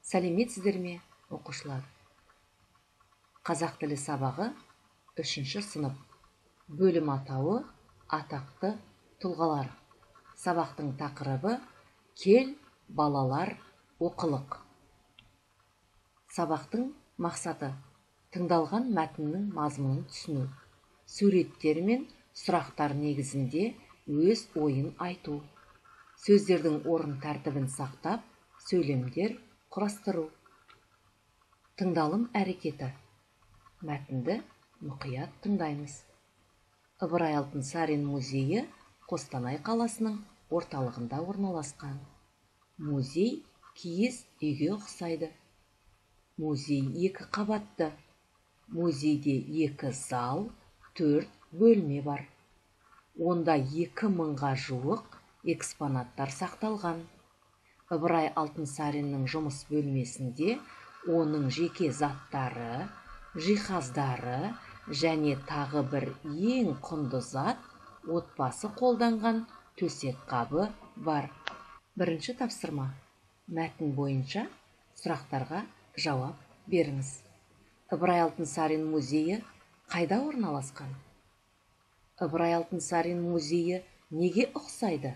Сәлеметсіздер ме, оқушылар? Қазақ тілі сабағы 3-ші сынып. Бөлім атауы атақты тұлғалар. Сабақтың тақырыбы кел, балалар, оқылық. Сабақтың мақсаты тыңдалған мәтіннің мазмұнын түсіну. Суреттер мен сұрақтар негізінде өз ойын айту. Сөздердің орын тәртібін сақтап, сөйлемдер құрастыру. Тыңдалым әрекеті. Мәтінді мұқият тыңдаймыз. Ыбырай Алтынсарин музейі Қостанай қаласының орталығында орналасқан. Музей киіз үйге ұқсайды. Музей 2 қабатты. Музейде 2 зал, 4 бөлме бар. Онда 2000-ға жуық экспонаттар сақталған. Ыбырай Алтынсариннің жұмыс бөлмесінде оның жеке заттары, жиһаздары және тағы бір ең құнды зат отбасы қолданған төсек қабы бар. Бірінші тапсырма. Мәтін бойынша сұрақтарға жауап беріңіз. Ыбырай Алтынсарин музейі қайда орналасқан? Ыбырай Алтынсарин музейі неге ұқсайды?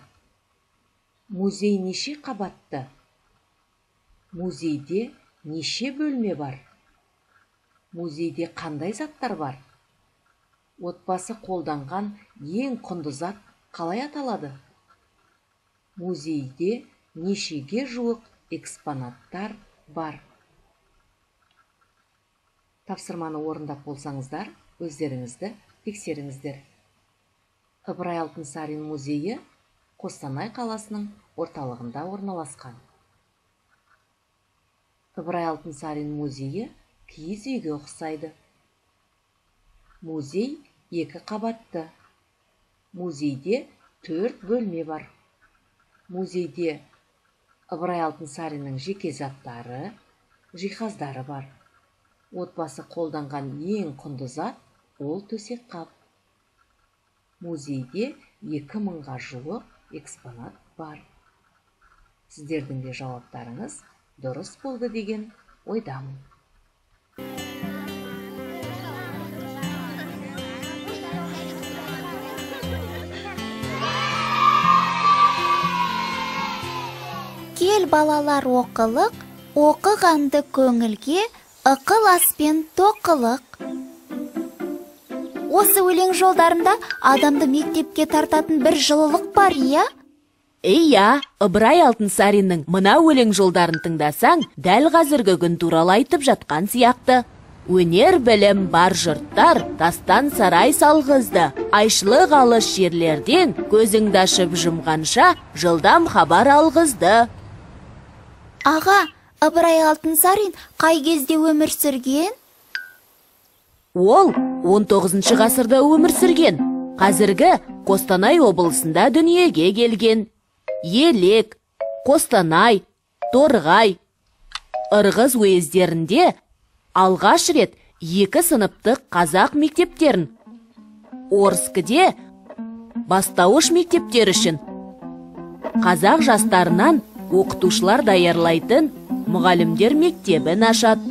Музей неше қабатты? Музейде неше бөлме бар? Музейде қандай заттар бар? Отбасы қолданған ең құнды зат қалай аталады? Музейде нешеге жуық экспонаттар бар? Тапсырманы орындап болсаңыздар, өздеріңізді тексеріңіздер. Ыбырай Алтынсарин музейі Қостанай қаласының орталығында орналасқан. Ыбырай Алтынсарин музейі киіз үйге ұқсайды. Музей 2 қабатты. Музейде 4 бөлме бар. Музейде Ыбырай Алтынсариннің жеке заттары, жиһаздары бар. Отбасы қолданған ең құнды зат ол төсек қап. Музейде 2000-ға жуық экспонат бар. Сіздердің де жауаптарыңыз дұрыс болды деген ойдамын. Кел балалар оқылық, оқығанды көңілге, ықыл аспен тоқылық. Осы өлең жолдарында адамды мектепке тартатын бір жылылық бар, иә? Иә, Ыбырай Алтынсариннің мына өлең жолдарын тыңдасаң, дәл қазіргі күн туралы айтып жатқан сияқты. Өнер білім бар жұрттар тастан сарай салғызды. Айшылық алыс жерлерден көзіңді ашып жұмғанша жылдам хабар алғызды. Аға, Ыбырай Алтынсарин қай кезде өмір сүрген? Ол 19 ғасырда өмір сүрген. Қазіргі Қостанай облысында дүниеге келген. Елек, Қостанай, Торғай, Ырғыз уездерінде алғаш рет 2 сыныптық қазақ мектептерін, Орскіде бастауыш мектептер үшін қазақ жастарынан оқытушылар даярлайтын мұғалімдер мектебін ашады.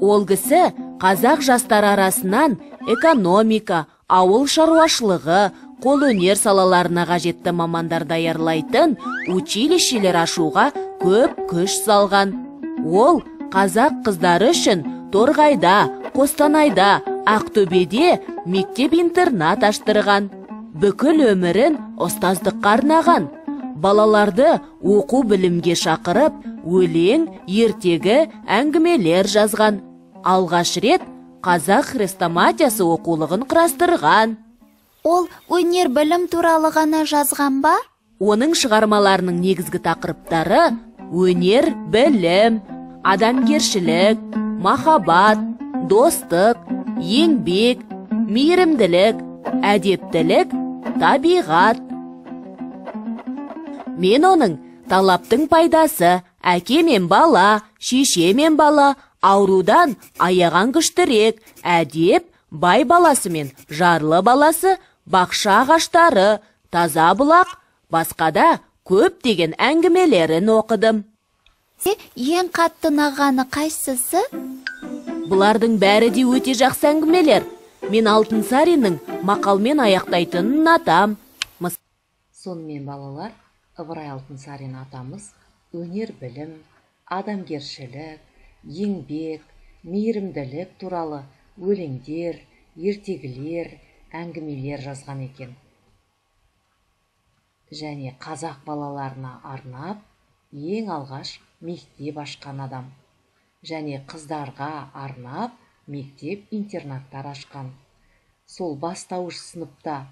Ол кісі қазақ жастары арасынан экономика, ауыл шаруашылығы, қолөнер салаларына қажетті мамандар даярлайтын училищелер ашуға көп күш салған. Ол қазақ қыздары үшін Торғайда, Қостанайда, Ақтөбеде мектеп-интернат аштырған. Бүкіл өмірін ұстаздыққа арнаған. Балаларды оқу білімге шақырып, өлең, ертегі, әңгімелер жазған. Алғаш рет қазақ хрестоматиясы оқулығын құрастырған. Ол өнер білім туралы ғана жазған ба? Оның шығармаларының негізгі тақырыптары өнер, білім, адамгершілік, махаббат, достық, еңбек, мейірімділік, әдептілік, табиғат. Мен оның талаптың пайдасы, әке мен бала, шеше мен бала, аурудан аяған күштірек, әдеп, бай баласы мен жарлы баласы, бақша ағаштары, таза бұлақ, басқада көптеген әңгімелерін оқыдым. Ең қатты ұнағаны қайсысы? Бұлардың бәрі де өте жақсы әңгімелер. Мен Алтынсариннің мақалмен аяқтайтынын ұнатам. Сонымен балалар, Ыбырай Алтынсарин атамыз өнер білім, адамгершілік, еңбек, мейірімділік туралы өлеңдер, ертегілер, әңгімелер жазған екен. Және қазақ балаларына арнап, ең алғаш мектеп ашқан адам. Және қыздарға арнап, мектеп-интернаттар ашқан. Сол бастауыш сыныпта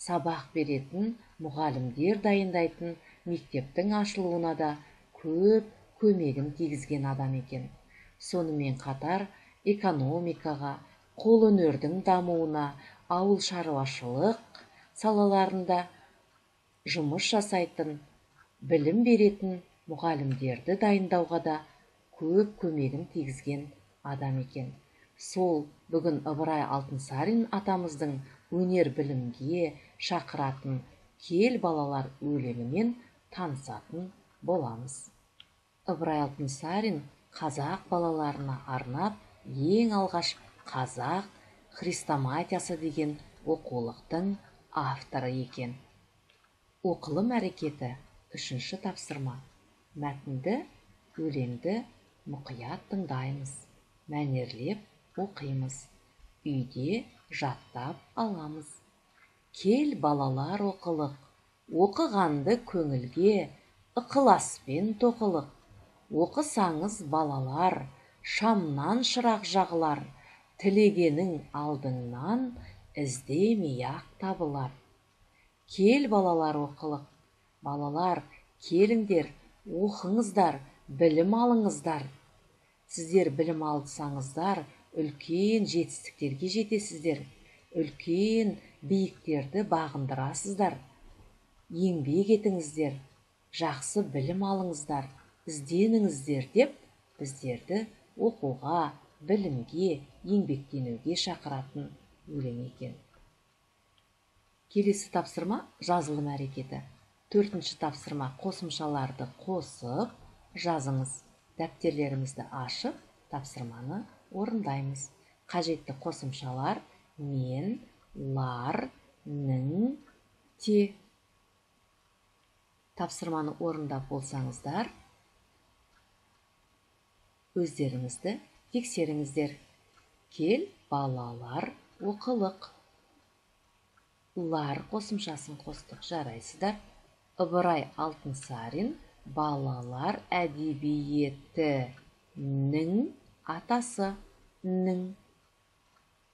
сабақ беретін, мұғалімдер дайындайтын мектептің ашылуына да көп көмегін тигізген адам екен. Сонымен қатар экономикаға, қолөнердің дамуына, ауыл шаруашылық салаларында жұмыс жасайтын, білім беретін мұғалімдерді дайындауға да көп көмегін тигізген адам екен. Сол бүгін Ыбырай Алтынсарин атамыздың өнер білімге шақыратын «Кел балалар» өлеңімен танысатын боламыз. Ыбырай Алтынсарин қазақ балаларына арнап ең алғаш қазақ хрестоматиясы деген оқулықтың авторы екен. Оқылым әрекеті 3-ші тапсырма. Мәтінді, өлеңді мұқият тыңдаймыз, мәнерлеп оқимыз, үйде жаттап аламыз. Кел балалар оқылық, оқығанды көңілге, ықыласпен тоқылық. Оқысаңыз балалар, шамнан шырақ жағылар, тілегенің алдыңнан іздемей-ақ табылар. Кел балалар оқылық, балалар, келіңдер, оқыңыздар, білім алыңыздар. Сіздер білім алсаңыздар, үлкен жетістіктерге жетесіздер, үлкен биіктерді бағындырасыздар. Еңбек етіңіздер, жақсы білім алыңыздар, ізденіңіздер деп біздерді оқуға, білімге, еңбектенуге шақыратын өлең екен. Келесі тапсырма жазылым әрекеті. 4-ші тапсырма қосымшаларды қосып жазыңыз. Дәптерлерімізді ашып, тапсырманы орындаймыз. Қажетті қосымшалар мен, лар, нің, те. Тапсырманы орындап болсаңыздар, өздеріңізді тексеріңіздер. Кел балалар оқылық. Лар қосымшасын қостық, жарайсыздар. Ыбырай Алтынсарин балалар әдебиетінің атасы. Нің.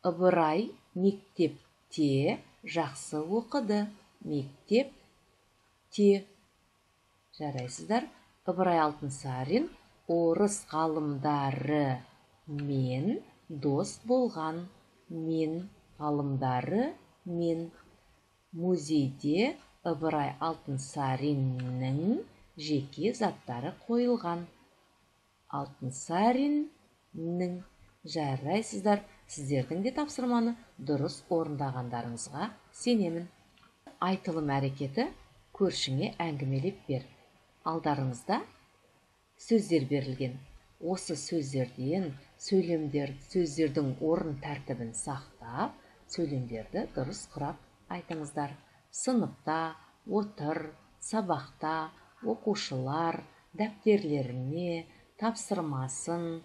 Ыбырай мектепте жақсы оқыды. Мектепте. Жарайсыздар. Ыбырай Алтынсарин орыс ғалымдары мен дос болған. Мен ғалымдары мен. Музейде Ыбырай Алтынсариннің жеке заттары қойылған. Алтынсариннің. Жарайсыздар. Сіздердің де тапсырманы дұрыс орындағандарыңызға сенемін. Айтылым әрекеті көршіңе әңгімелеп бер. Алдарыңызда сөздер берілген. Осы сөздерден сөздердің орын тәртібін сақтап, сөйлемдерді дұрыс құрап айтыңыздар. Сыныпта, отыр, сабақта, оқушылар дәптерлеріне тапсырмасын,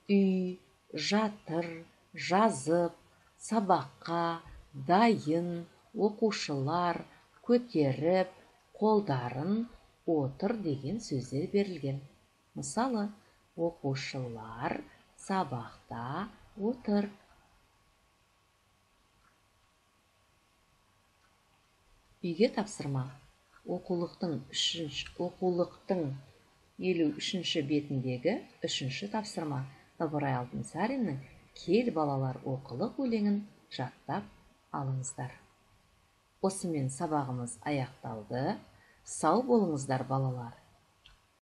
үй, жатыр, жазып, сабаққа, дайын, оқушылар, көтеріп, қолдарын, отыр деген сөздер берілген. Мысалы, оқушылар сабақта отыр. Үйге тапсырма. Оқулықтың 53-ші бетіндегі 3-ші тапсырма. Ыбырай Алтынсариннің «Кел балалар оқылық» өлеңін жаттап алыңыздар. Осымен сабағымыз аяқталды. Сау болыңыздар балалар.